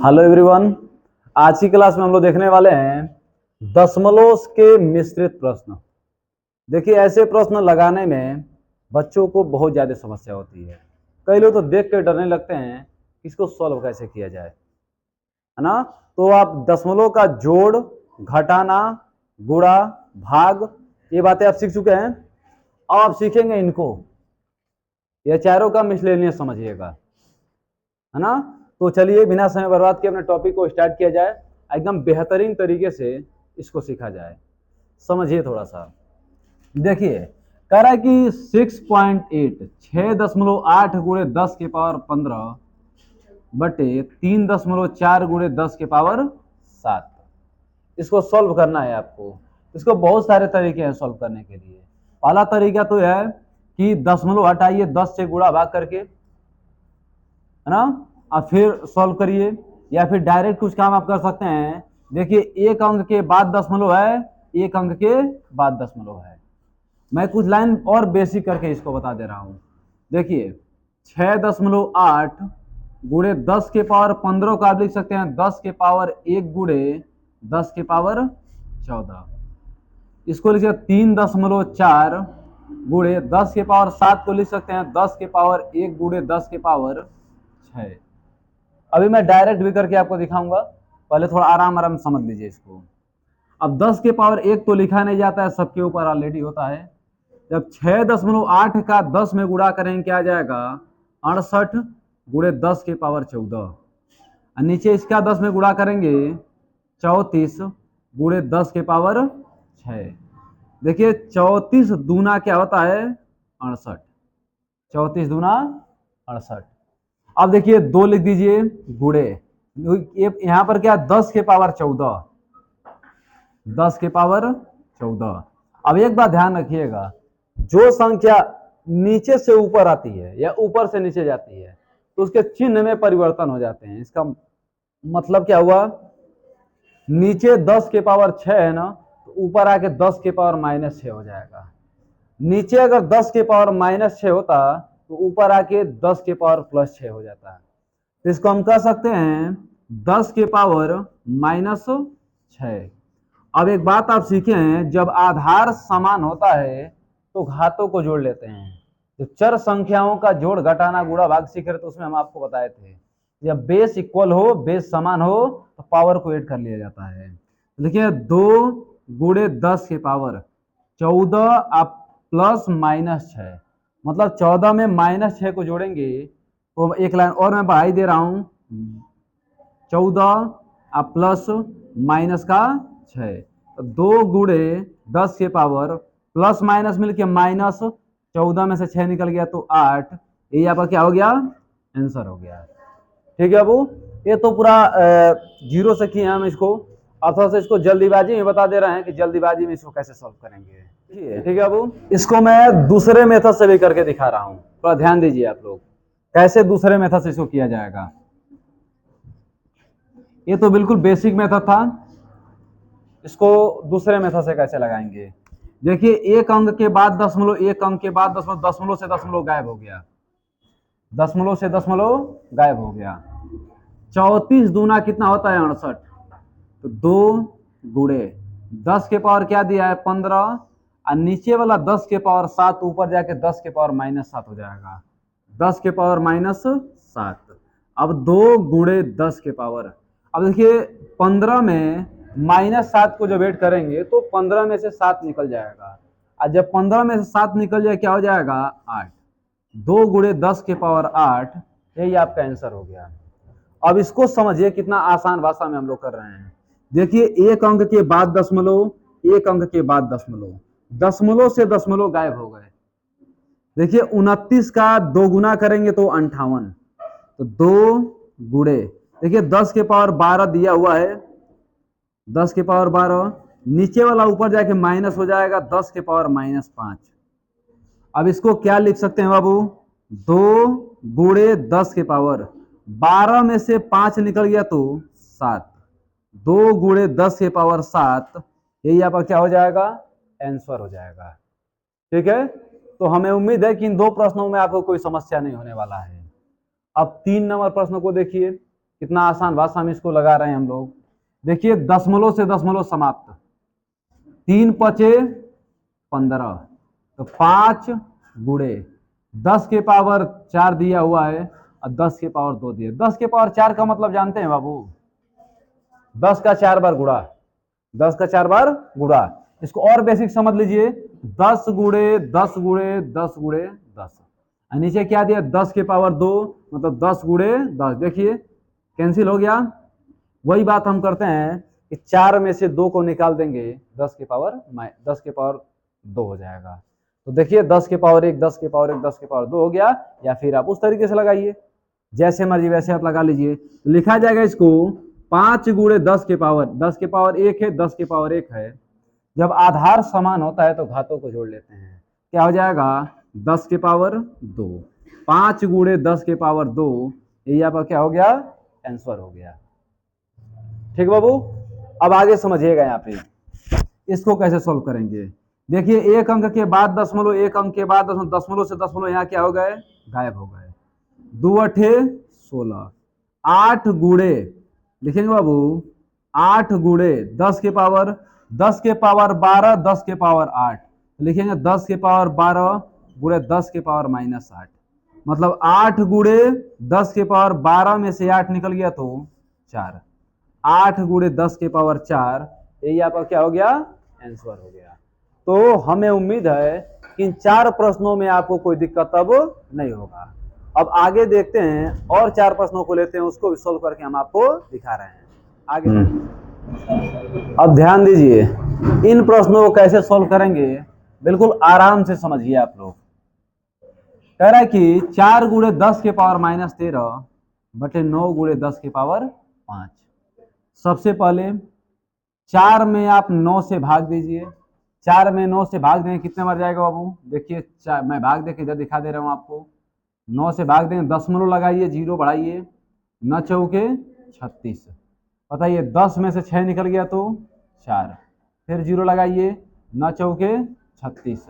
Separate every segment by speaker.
Speaker 1: Hello everyone. आज की class में हम लोग देखने वाले हैं दशमलव के मिश्रित प्रश्न। देखिए, ऐसे प्रश्न लगाने में बच्चों को बहुत ज़्यादा समस्या होती है। कई लोग तो देख कर डरने लगते हैं कि इसको सॉल्व कैसे किया जाए, है ना। तो आप दशमलव का जोड़, घटाना, गुणा, भाग, ये बातें आप सीख चुके हैं। अब आप सीखेंगे इनको, ये चारों का मिसलेनियस समझिएगा, है ना। तो चलिए बिना समय बर्बाद किए अपने टॉपिक को स्टार्ट किया जाए। एकदम बेहतरीन तरीके से इसको सीखा जाए। समझिए थोड़ा सा। देखिए, कह रहा है कि 6.8 6.8 गुणे 10 के पावर 15 बटे 3.4 गुणे 10 के पावर 7। इसको सॉल्व करना है आपको। इसको बहुत सारे तरीके हैं सॉल्व करने के लिए। पहला तरीका तो है कि दशमलव हटाइए 10 से गुणा भाग करके, है ना। अब फिर सॉल्व करिए, या फिर डायरेक्ट कुछ काम आप कर सकते हैं। देखिए, एक अंक के बाद दशमलव है, एक अंक के बाद दशमलव है। मैं कुछ लाइन और बेसिक करके इसको बता दे रहा हूं। देखिए, 6.8 गुणे 10 के पावर 15 को आप लिख सकते हैं 10 के पावर 1 गुणे 10 के पावर 14। इसको लिख सकते 3.4 गुणे 10 के पावर 7 को लिख सकते हैं 10 के पावर 1 गुणे 10 के पावर 6। अभी मैं डायरेक्ट भी करके आपको दिखाऊंगा, पहले थोड़ा आराम आराम समझ लीजिए इसको। अब 10 के पावर 1 तो लिखा नहीं जाता है, सबके ऊपर ऑलरेडी होता है। जब 6.8 का 10 में गुणा करेंगे क्या आ जाएगा, 68 गुणे 10 के पावर 14। और नीचे इसका 10 में गुणा करेंगे 34 गुणे 10 के पावर 6। देखिए, 34 दूना क्या होता है, 68। 34 दूना 68। अब देखिए, 2 लिख दीजिए गुणे, यहां पर क्या 10 के पावर 14, 10 के पावर 14। अब एक बात ध्यान रखिएगा, जो संख्या नीचे से ऊपर आती है या ऊपर से नीचे जाती है तो उसके चिन्ह में परिवर्तन हो जाते हैं। इसका मतलब क्या हुआ, नीचे 10 के पावर 6 है ना, तो ऊपर आके 10 के पावर -6 हो जाएगा। नीचे अगर 10 के पावर -6 होता तो ऊपर आके 10 के पावर +6 हो जाता है। तो इसको हम कह सकते हैं 10 के पावर -6। अब एक बात आप सीखे हैं, जब आधार समान होता है तो घातों को जोड़ लेते हैं। जो चर संख्याओं का जोड़, घटाना, गुणा, भाग सीख रहे तो उसमें हम आपको बताए थे, जब बेस इक्वल हो, बेस समान हो तो पावर को ऐड कर लिया जाता है। देखिए, 2 गुणे 10 के पावर 14 आप +-6, मतलब 14 में -6 को जोड़ेंगे तो एक लाइन और मैं बढ़ाई दे रहा हूं, 14 आप प्लस माइनस का 6, तो 2 गुणे 10 के पावर प्लस माइनस मिलके -14 में से 6 निकल गया तो 8। ये यहाँ पर क्या हो गया, आंसर हो गया। ठीक है अबू, ये तो पूरा जीरो से किए हम इसको, और थोड़ा सा इसको जल्दीबाजी में बता दे रहे हैं कि जल्दीबाजी में इसको कैसे सॉल्व करेंगे। ठीक है अबू, इसको मैं दूसरे मेथड से भी करके दिखा रहा हूँ, थोड़ा ध्यान दीजिए आप लोग कैसे दूसरे मेथड से इसको किया जाएगा। ये तो बिल्कुल बेसिक मेथड था, इसको दूसरे मेथड से कैसे लगाएंगे। देखिए, एक अंक के बाद दशमलव, एक अंक के बाद दशमलव, दशमलव से दशमलव गायब हो गया, दशमलव से दशमलव गायब हो गया। 34 दूना कितना होता है, 68। तो 2 गुणे 10 के पावर क्या दिया है, 15, और नीचे वाला 10 के पावर 7 ऊपर जाके 10 के पावर -7 हो जाएगा, 10 के पावर -7। अब 2 गुणे 10 के पावर, अब देखिए 15 में -7 को जब ऐड करेंगे तो 15 में से 7 निकल जाएगा, और जब 15 में से 7 निकल जाए क्या हो जाएगा, 8। 2 गुणे 10 के पावर 8, यही आपका आंसर हो गया। अब इसको समझिए कितना आसान भाषा में हम लोग कर रहे हैं। देखिए, एक अंक के बाद दशमलव, एक अंक के बाद दशमलव, दशमलव से दशमलव गायब हो गए। देखिए, 29 का 2 गुना करेंगे तो 58, तो 2 गुणे, देखिए 10 के पावर 12 दिया हुआ है, 10 के पावर 12, नीचे वाला ऊपर जाके माइनस हो जाएगा, 10 के पावर -5। अब इसको क्या लिख सकते हैं बाबू, 2 गुणे 10 के पावर 12 में से 5 निकल गया तो 7, 2 गुणे 10 के पावर 7, यही यहाँ पर क्या हो जाएगा, आंसर हो जाएगा। ठीक है, तो हमें उम्मीद है कि इन दो प्रश्नों में आपको कोई समस्या नहीं होने वाला है। अब 3 नंबर प्रश्न को देखिए कितना आसान भाषा में इसको लगा रहे हैं हम लोग। देखिए दशमलव से दशमलव समाप्त, 3 पचे 15, तो 5 गुणे 10 के पावर 4 दिया हुआ है और 10 के पावर 2 दिया। 10 के पावर 4 का मतलब जानते हैं बाबू, 10 का 4 बार गुणा, 10 का 4 बार गुणा। इसको और बेसिक समझ लीजिए, 10 गुणे 10 गुणे 10 गुणे 10, नीचे क्या दिया 10 के पावर 2, मतलब 10 गुणे 10। देखिए कैंसिल हो गया। वही बात हम करते हैं कि 4 में से 2 को निकाल देंगे, 10 के पावर 2 हो जाएगा। तो देखिए 10 के पावर 1, 10 के पावर 1, 10 के पावर 2 हो गया। या फिर आप उस तरीके से लगाइए, जैसे मर्जी वैसे आप लगा लीजिए। तो लिखा जाएगा इसको 5 गुणे 10 के पावर, 10 के पावर 1 है, 10 के पावर 1 है। जब आधार समान होता है तो घातों को जोड़ लेते हैं, क्या हो जाएगा 10 के पावर 2, 5 गुणे 10 के पावर 2, ये यहाँ पर क्या हो गया, आंसर हो गया। ठीक बाबू, अब आगे समझिएगा यहाँ पे इसको कैसे सोल्व करेंगे। देखिए एक अंक के बाद दशमलव, एक अंक के बाद दशमलव से दशमलव यहाँ क्या हो गए, गायब हो गए। 2 अठे 16, 8 गुणे लिखेंगे बाबू, 8 गुणे 10 के पावर 12, 10 के पावर 8 लिखेंगे, 10 के पावर 12 गुणे 10 के पावर -8, मतलब 8 गुणे 10 के पावर 12 में से 8 निकल गया तो 4, 8 गुणे 10 के पावर 4, ये यहाँ पर क्या हो गया, आंसर हो गया। तो हमें उम्मीद है कि इन 4 प्रश्नों में आपको कोई दिक्कत अब नहीं होगा। अब आगे देखते हैं और 4 प्रश्नों को लेते हैं, उसको भी सोल्व करके हम आपको दिखा रहे हैं आगे। अब ध्यान दीजिए, इन प्रश्नों को कैसे सोल्व करेंगे बिल्कुल आराम से समझिए आप लोग। कह रहा है कि 4 गुणे 10 के पावर -13 बटे 9 गुणे 10 के पावर 5। सबसे पहले 4 में आप 9 से भाग दीजिए, 4 में 9 से भाग देंगे कितने बार जाएगा बाबू, देखिए मैं भाग दे के इधर दिखा दे रहा हूं आपको। 9 से भाग देंगे, दशमलव लगाइए, 0 बढ़ाइए, 9 चौके 36, बताइए 10 में से 6 निकल गया तो 4, फिर 0 लगाइए, 9 चौके 36,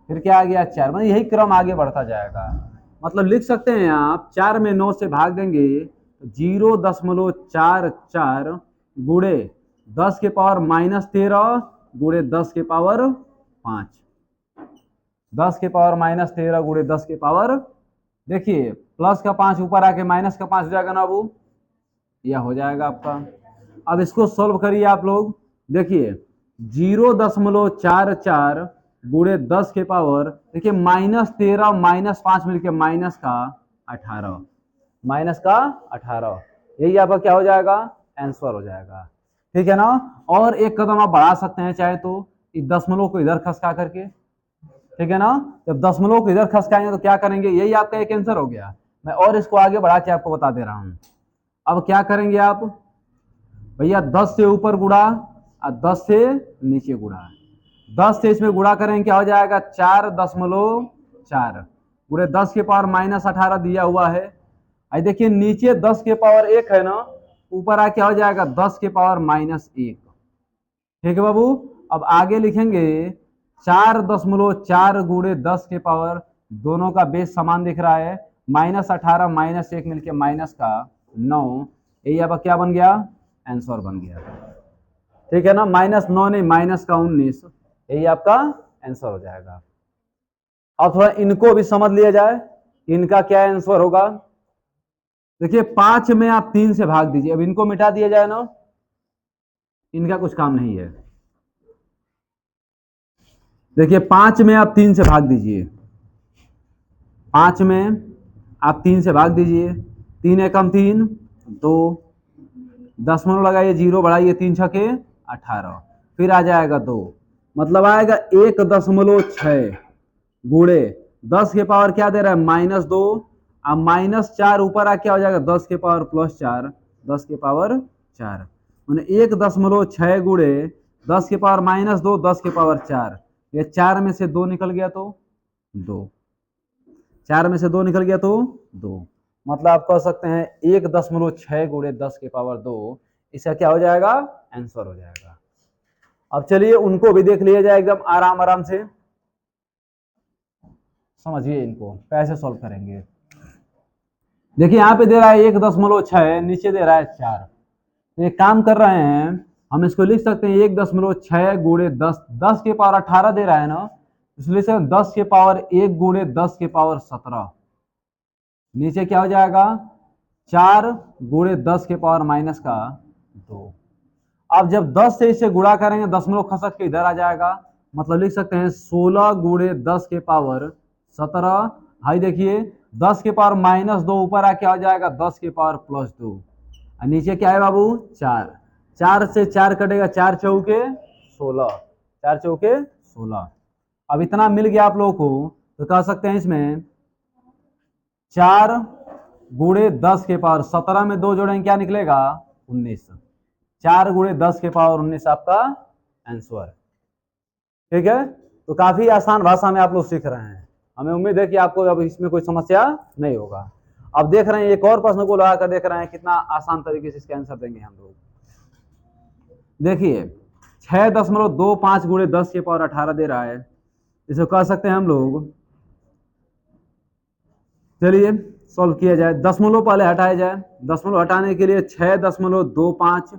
Speaker 1: फिर क्या आ गया 4, मतलब यही क्रम आगे बढ़ता जाएगा। मतलब लिख सकते हैं आप 4 में 9 से भाग देंगे तो 0.44 गुणे 10 के पावर -13 गुणे 10 के पावर 5, 10 के पावर -13 गुणे 10 के पावर, देखिए प्लस का 5 ऊपर आके माइनस का 5 हो जाएगा ना बाबू, यह हो जाएगा आपका। अब इसको सोल्व करिए आप लोग, देखिए 0.44 गुणे 10 के पावर, देखिए -13 -5 मिलके माइनस का 18, यही आपका क्या हो जाएगा, आंसर हो जाएगा। ठीक है ना। और एक कदम आप बढ़ा सकते हैं चाहे तो, इस दशमलव को इधर खसका करके, ठीक है ना। जब दशमलव को इधर खसकाएंगे तो क्या करेंगे, यही आपका एक आंसर हो गया। मैं और इसको आगे बढ़ा के आपको बता दे रहा हूं। अब क्या करेंगे आप भैया, 10 से ऊपर गुणा और 10 से नीचे गुणा, 10 से इसमें गुणा करेंगे क्या हो जाएगा 4.4 गुणे 10 के पावर -18 दिया हुआ है। आई देखिए नीचे 10 के पावर 1 है ना, ऊपर आ क्या हो जाएगा 10 के पावर -1। ठीक है बाबू। अब आगे लिखेंगे 4.4 गुणे 10 के पावर, दोनों का बेस समान दिख रहा है, -18 -1 मिलके माइनस का 9, यही अब क्या बन गया, आंसर बन गया। ठीक है ना, -9 नहीं माइनस का 19, यही आपका आंसर हो जाएगा। अब थोड़ा इनको भी समझ लिया जाए, इनका क्या आंसर होगा। देखिए 5 में आप 3 से भाग दीजिए, अब इनको मिटा दिया जाए ना, इनका कुछ काम नहीं है। देखिए 5 में आप 3 से भाग दीजिए, 5 में आप 3 से भाग दीजिए, 3 एकम 3 2, दशमलव लगाइए, 0 बढ़ाइए, 3 छके 18, फिर आ जाएगा 2, मतलब आएगा 1.6 गुणे 10 के पावर क्या दे रहा है -2, अब -4 ऊपर आ क्या हो जाएगा 10 के पावर +4, 10 के पावर 4, मैंने 1.6 गुणे 10 के पावर -2, 10 के पावर 4, ये 4 में से 2 निकल गया तो 2, 4 में से 2 निकल गया तो 2, मतलब आप कह सकते हैं 1.6 गुणे 10 के पावर 2, इसका क्या हो जाएगा, आंसर हो जाएगा। अब चलिए उनको भी देख लिया जाए एकदम आराम आराम से, समझिए इनको कैसे सॉल्व करेंगे। देखिए यहाँ पे दे रहा है 1.6, नीचे दे रहा है 4। तो एक काम कर रहे हैं, हम इसको लिख सकते हैं 1.6 गुणे 10, 10 के पावर 18 दे रहा है ना, इसलिए से 10 के पावर 1 गुणे 10 के पावर 17। नीचे क्या हो जाएगा, 4 गुणे 10 के पावर माइनस का 2। अब जब 10 से इसे गुणा करेंगे, दशमलव खसक के इधर आ जाएगा, मतलब लिख सकते हैं 16 गुणे 10 के पावर 17। हाई देखिए 10 के पावर माइनस 2 ऊपर आके आ जाएगा 10 के पावर प्लस 2, और नीचे क्या है बाबू 4। 4 से 4 कटेगा, 4 चौके 16, 4 चौके 16। अब इतना मिल गया आप लोगों को, तो कह सकते हैं इसमें 4 गुणे 10 के पावर 17 में 2 जोड़ेंगे क्या निकलेगा 19। 4 गुणे 10 के पावर 19 आपका आंसर। ठीक है, तो काफी आसान भाषा में आप लोग सीख रहे हैं। हमें उम्मीद है कि आपको अब इसमें कोई समस्या नहीं होगा। अब देख रहे हैं एक और प्रश्न को लगाकर देख रहे हैं कितना आसान तरीके से इसके आंसर देंगे हम लोग। देखिए 6.25 गुणे 10 के पावर 18 दे रहा है, इसे कह सकते हैं हम लोग, चलिए सॉल्व किया जाए। दशमलव पहले हटाया जाए, दशमलव हटाने के लिए 6.25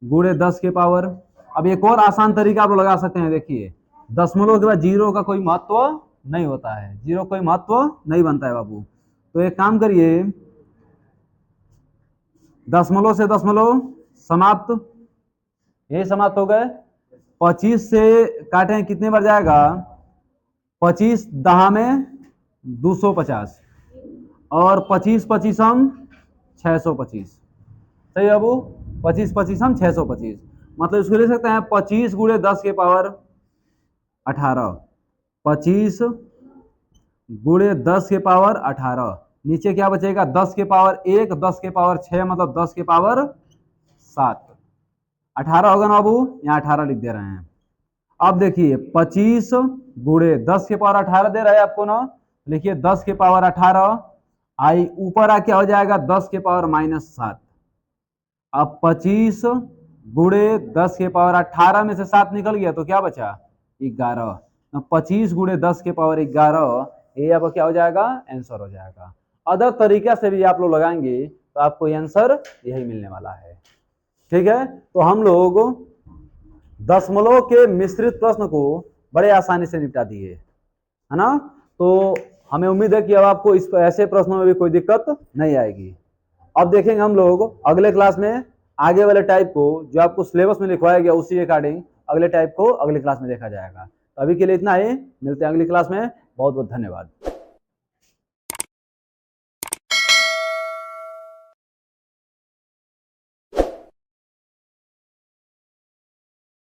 Speaker 1: गुणे 10 के पावर। अब एक और आसान तरीका आप लगा सकते हैं, देखिए दशमलव के बाद जीरो का कोई महत्व नहीं होता है, जीरो कोई महत्व नहीं बनता है बाबू। तो एक काम करिए, दशमलव से दशमलव समाप्त, यही समाप्त हो गए। 25 से काटें कितने बार जाएगा, 25 दहा में 250, और 25 25 625। सही बाबू, 25 25 625, मतलब इसको ले सकते हैं 25 गुणे 10 के पावर 18, 25 गुणे 10 के पावर 18। नीचे क्या बचेगा, 10 के पावर 1, 10 के पावर 6, मतलब 10 के पावर 7। 18 होगा ना बाबू, यहाँ 18 लिख दे रहे हैं। अब देखिए 25 गुणे 10 के पावर 18 दे रहा है आपको ना, लिखिए 10 के पावर 18, आई ऊपर आ क्या हो जाएगा 10 के पावर माइनस 7। अब 25 गुणे 10 के पावर 18 में से 7 निकल गया तो क्या बचा 11। 25 गुणे 10 के पावर 11, ये आपका क्या हो जाएगा आंसर हो जाएगा। अदर तरीका से भी आप लोग लगाएंगे तो आपको आंसर यही मिलने वाला है। ठीक है, तो हम लोग दशमलव के मिश्रित प्रश्न को बड़े आसानी से निपटा दिए, है ना। तो हमें उम्मीद है कि अब आपको इस ऐसे प्रश्नों में भी कोई दिक्कत नहीं आएगी। अब देखेंगे हम लोग अगले क्लास में आगे वाले टाइप को, जो आपको सिलेबस में लिखवाया गया उसी अकॉर्डिंग अगले टाइप को अगली क्लास में देखा जाएगा। तो अभी के लिए इतना ही, मिलते हैं अगली क्लास में। बहुत बहुत धन्यवाद।